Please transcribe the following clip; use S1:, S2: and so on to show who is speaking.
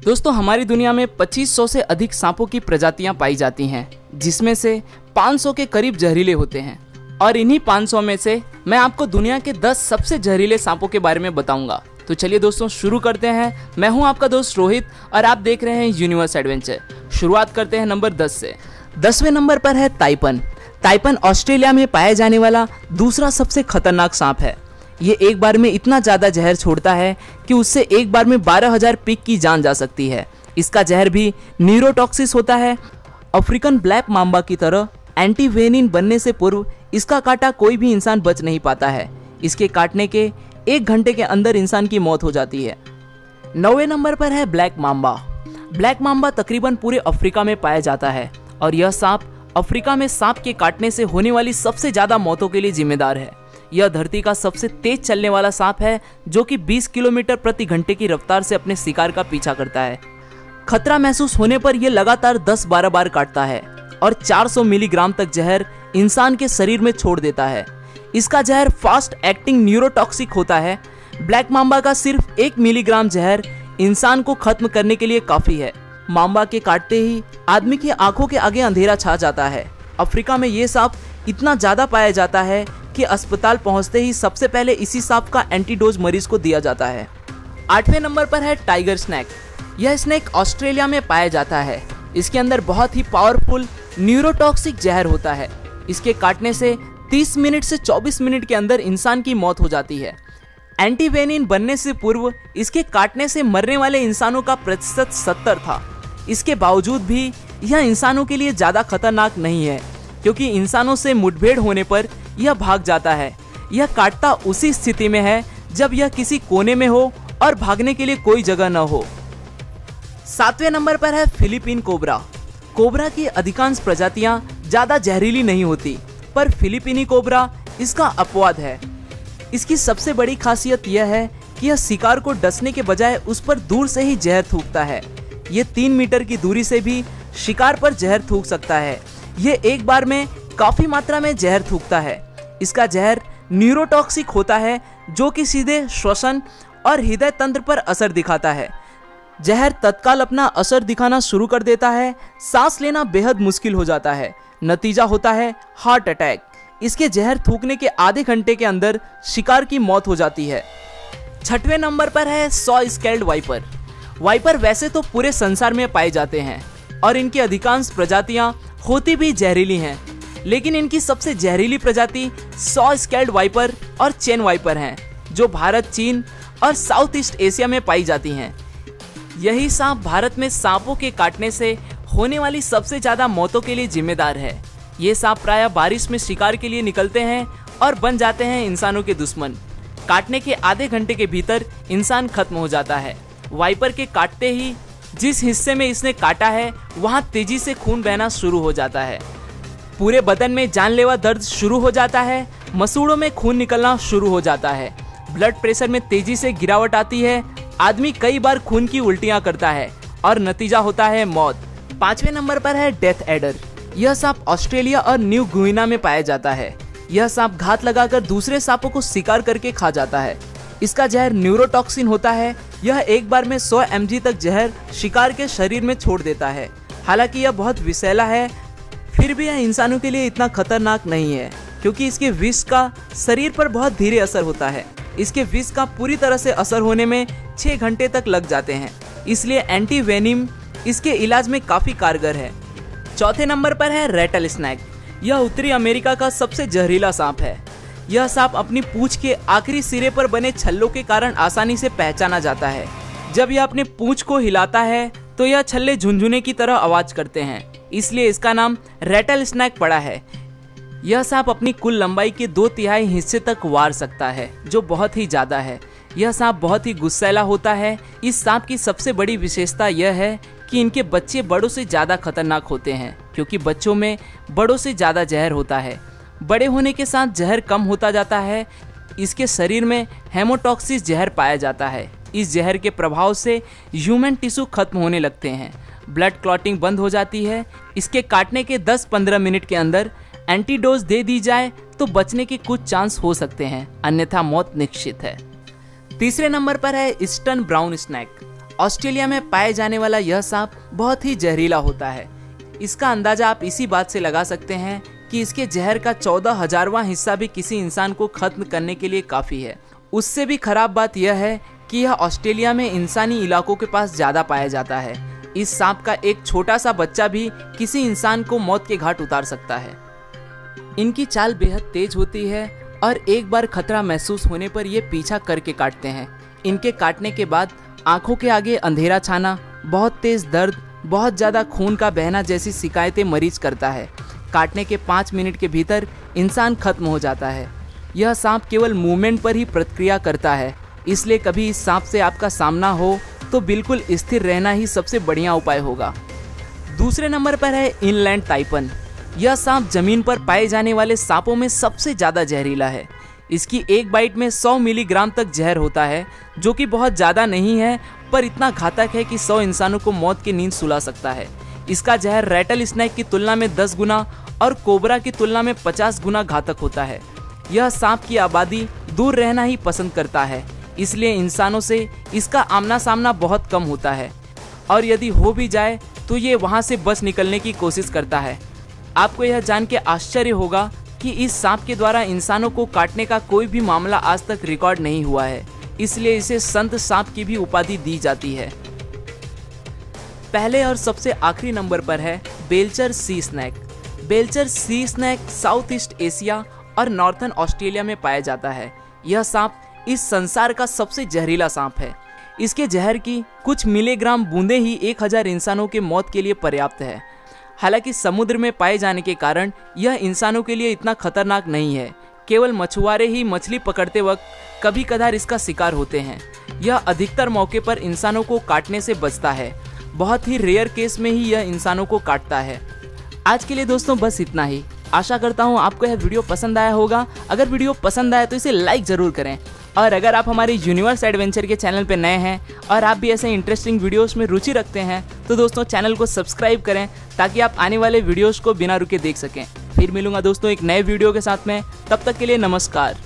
S1: दोस्तों हमारी दुनिया में 2500 से अधिक सांपों की प्रजातियां पाई जाती हैं, जिसमें से 500 के करीब जहरीले होते हैं। और इन्हीं 500 में से मैं आपको दुनिया के 10 सबसे जहरीले सांपों के बारे में बताऊंगा। तो चलिए दोस्तों शुरू करते हैं। मैं हूं आपका दोस्त रोहित और आप देख रहे हैं यूनिवर्स एडवेंचर। शुरुआत करते हैं नंबर 10 से। 10वें नंबर पर है ताइपन। ताइपन ऑस्ट्रेलिया में पाया जाने वाला दूसरा सबसे खतरनाक सांप है। ये एक बार में इतना ज़्यादा जहर छोड़ता है कि उससे एक बार में 12,000 पिग की जान जा सकती है। इसका जहर भी न्यूरोटॉक्सिस होता है। अफ्रीकन ब्लैक मांबा की तरह एंटीवेनिन बनने से पूर्व इसका काटा कोई भी इंसान बच नहीं पाता है। इसके काटने के 1 घंटे के अंदर इंसान की मौत हो जाती है। 9वें नंबर पर है ब्लैक मांबा। ब्लैक मांबा तकरीबन पूरे अफ्रीका में पाया जाता है और यह सांप अफ्रीका में सांप के काटने से होने वाली सबसे ज़्यादा मौतों के लिए जिम्मेदार है। यह धरती का सबसे तेज चलने वाला सांप है, जो कि 20 किलोमीटर प्रति घंटे की रफ्तार से अपने शिकार का पीछा करता है। खतरा महसूस होने पर यह लगातार 10-12 बार काटता है और 400 मिलीग्राम तक जहर इंसान के शरीर में छोड़ देता है। इसका जहर फास्ट एक्टिंग न्यूरोटॉक्सिक होता है। ब्लैक मांबा का सिर्फ 1 मिलीग्राम जहर इंसान को खत्म करने के लिए काफी है। मांबा के काटते ही आदमी की आंखों के आगे अंधेरा छा जाता है। अफ्रीका में ये सांप इतना ज्यादा पाया जाता है कि अस्पताल पहुंचते ही सबसे पहले इसी सांप का एंटीडोज मरीज को दिया जाता है। 8वें नंबर पर है टाइगर स्नैक। यह स्नैक ऑस्ट्रेलिया में पाया जाता है। इसके अंदर बहुत ही पावरफुल न्यूरोटॉक्सिक जहर होता है। इसके काटने से 30 मिनट से 24 मिनट के अंदर इंसान की मौत हो जाती है। एंटीवेनिन बनने से पूर्व इसके काटने से मरने वाले इंसानों का प्रतिशत 70 था। इसके बावजूद भी यह इंसानों के लिए ज़्यादा खतरनाक नहीं है, क्योंकि इंसानों से मुठभेड़ होने पर यह भाग जाता है। यह काटता उसी स्थिति में है जब यह किसी कोने में हो और भागने के लिए कोई जगह न हो। 7वें नंबर पर है फिलीपीन कोबरा। कोबरा की अधिकांश प्रजातियां ज़्यादा जहरीली नहीं होती, पर फिलीपीनी कोबरा इसका अपवाद है। इसकी सबसे बड़ी खासियत यह है कि यह शिकार को डसने के बजाय उस पर दूर से ही जहर थूकता है। ये 3 मीटर की दूरी से भी शिकार पर जहर थूक सकता है। ये एक बार में काफी मात्रा में जहर थूकता है। इसका जहर न्यूरोटॉक्सिक होता है, जो कि सीधे श्वसन और हृदय तंत्र पर असर दिखाता है। जहर तत्काल अपना असर दिखाना शुरू कर देता है। सांस लेना बेहद मुश्किल हो जाता है। नतीजा होता है हार्ट अटैक। इसके जहर थूकने के आधे घंटे के अंदर शिकार की मौत हो जाती है। 6वें नंबर पर है सॉ स्केल्ड वाइपर। वाइपर वैसे तो पूरे संसार में पाए जाते हैं और इनकी अधिकांश प्रजातियां होती भी जहरीली हैं, लेकिन इनकी सबसे जहरीली प्रजाति सॉ स्केल्ड वाइपर और चेन वाइपर हैं, जो भारत, चीन और साउथ ईस्ट एशिया में पाई जाती हैं। यही सांप भारत में सांपों के काटने से होने वाली सबसे ज़्यादा मौतों के लिए जिम्मेदार है। ये सांप प्रायः बारिश में शिकार के लिए निकलते हैं और बन जाते हैं इंसानों के दुश्मन। काटने के आधे घंटे के भीतर इंसान खत्म हो जाता है। वाइपर के काटते ही जिस हिस्से में इसने काटा है वहाँ तेजी से खून बहना शुरू हो जाता है। पूरे बदन में जानलेवा दर्द शुरू हो जाता है। मसूड़ों में खून निकलना शुरू हो जाता है। ब्लड प्रेशर में तेजी से गिरावट आती है। आदमी कई बार खून की उल्टियाँ करता है और नतीजा होता है मौत। 5वें नंबर पर है डेथ एडर। यह सांप ऑस्ट्रेलिया और न्यू गुइना में पाया जाता है। यह सांप घात लगाकर दूसरे सांपों को शिकार करके खा जाता है। इसका जहर न्यूरोटॉक्सिन होता है। यह एक बार में 100 mg तक जहर शिकार के शरीर में छोड़ देता है। हालांकि यह बहुत विषैला है, फिर भी यह इंसानों के लिए इतना खतरनाक नहीं है, क्योंकि इसके विष का शरीर पर बहुत धीरे असर होता है। इसके विष का पूरी तरह से असर होने में 6 घंटे तक लग जाते हैं, इसलिए एंटीवेनिम इसके इलाज में काफ़ी कारगर है। 4थे नंबर पर है रेटल स्नैक। यह उत्तरी अमेरिका का सबसे जहरीला सांप है। यह सांप अपनी पूंछ के आखिरी सिरे पर बने छल्लों के कारण आसानी से पहचाना जाता है। जब यह अपने पूंछ को हिलाता है तो यह छल्ले झुनझुने की तरह आवाज करते हैं, इसलिए इसका नाम रेटल स्नैक पड़ा है। यह सांप अपनी कुल लंबाई के 2/3 हिस्से तक वार सकता है, जो बहुत ही ज्यादा है। यह सांप बहुत ही गुस्सैला होता है। इस सांप की सबसे बड़ी विशेषता यह है कि इनके बच्चे बड़ों से ज़्यादा खतरनाक होते हैं, क्योंकि बच्चों में बड़ों से ज़्यादा जहर होता है। बड़े होने के साथ जहर कम होता जाता है। इसके शरीर में हेमोटॉक्सिस जहर पाया जाता है। इस जहर के प्रभाव से ह्यूमन टिश्यू खत्म होने लगते हैं। ब्लड क्लॉटिंग बंद हो जाती है। इसके काटने के 10-15 मिनट के अंदर एंटीडोज दे दी जाए तो बचने के कुछ चांस हो सकते हैं, अन्यथा मौत निश्चित है। तीसरे नंबर पर है ईस्टर्न ब्राउन स्नैक। ऑस्ट्रेलिया में पाए जाने वाला यह सांप बहुत ही जहरीला होता है। इसका अंदाजा आप इसी बात से लगा सकते हैं कि इसके जहर का 14,000वां हिस्सा भी किसी इंसान को खत्म करने के लिए काफ़ी है। उससे भी खराब बात यह है कि यह ऑस्ट्रेलिया में इंसानी इलाकों के पास ज़्यादा पाया जाता है। इस सांप का एक छोटा सा बच्चा भी किसी इंसान को मौत के घाट उतार सकता है। इनकी चाल बेहद तेज होती है और एक बार खतरा महसूस होने पर ये पीछा करके काटते हैं। इनके काटने के बाद आंखों के आगे अंधेरा छाना, बहुत तेज दर्द, बहुत ज़्यादा खून का बहना जैसी शिकायतें मरीज करता है। काटने के 5 मिनट के भीतर इंसान खत्म हो जाता है। यह सांप केवल मूवमेंट पर ही प्रतिक्रिया करता है, इसलिए कभी इस सांप से आपका सामना हो तो बिल्कुल स्थिर रहना ही सबसे बढ़िया उपाय होगा। दूसरे नंबर पर है इनलैंड ताइपन। यह सांप जमीन पर पाए जाने वाले सांपों में सबसे ज़्यादा जहरीला है। इसकी एक बाइट में 100 मिलीग्राम तक जहर होता है, जो कि बहुत ज़्यादा नहीं है पर इतना घातक है कि 100 इंसानों को मौत की नींद सुला सकता है। इसका जहर रैटल स्नेक की तुलना में 10 गुना और कोबरा की तुलना में 50 गुना घातक होता है। यह सांप की आबादी दूर रहना ही पसंद करता है, इसलिए इंसानों से इसका आमना सामना बहुत कम होता है और यदि हो भी जाए तो ये वहाँ से बच निकलने की कोशिश करता है। आपको यह जान के आश्चर्य होगा कि इस सांप के द्वारा इंसानों को काटने का कोई भी मामला आज तक रिकॉर्ड नहीं हुआ है, इसलिए इसे संत सांप की भी उपाधि दी जाती है। पहले और सबसे आखिरी नंबर पर है Belcher sea snake. Belcher sea snake south east Asia और नॉर्थन ऑस्ट्रेलिया में पाया जाता है। यह सांप इस संसार का सबसे जहरीला सांप है। इसके जहर की कुछ मिलीग्राम बूंदें ही 1000 इंसानों के मौत के लिए पर्याप्त है। हालांकि समुद्र में पाए जाने के कारण यह इंसानों के लिए इतना खतरनाक नहीं है। केवल मछुआरे ही मछली पकड़ते वक्त कभी कभार इसका शिकार होते हैं। यह अधिकतर मौके पर इंसानों को काटने से बचता है। बहुत ही रेयर केस में ही यह इंसानों को काटता है। आज के लिए दोस्तों बस इतना ही। आशा करता हूँ आपको यह वीडियो पसंद आया होगा। अगर वीडियो पसंद आया तो इसे लाइक ज़रूर करें और अगर आप हमारे यूनिवर्स एडवेंचर के चैनल पर नए हैं और आप भी ऐसे इंटरेस्टिंग वीडियोस में रुचि रखते हैं तो दोस्तों चैनल को सब्सक्राइब करें ताकि आप आने वाले वीडियोस को बिना रुके देख सकें। फिर मिलूंगा दोस्तों एक नए वीडियो के साथ में, तब तक के लिए नमस्कार।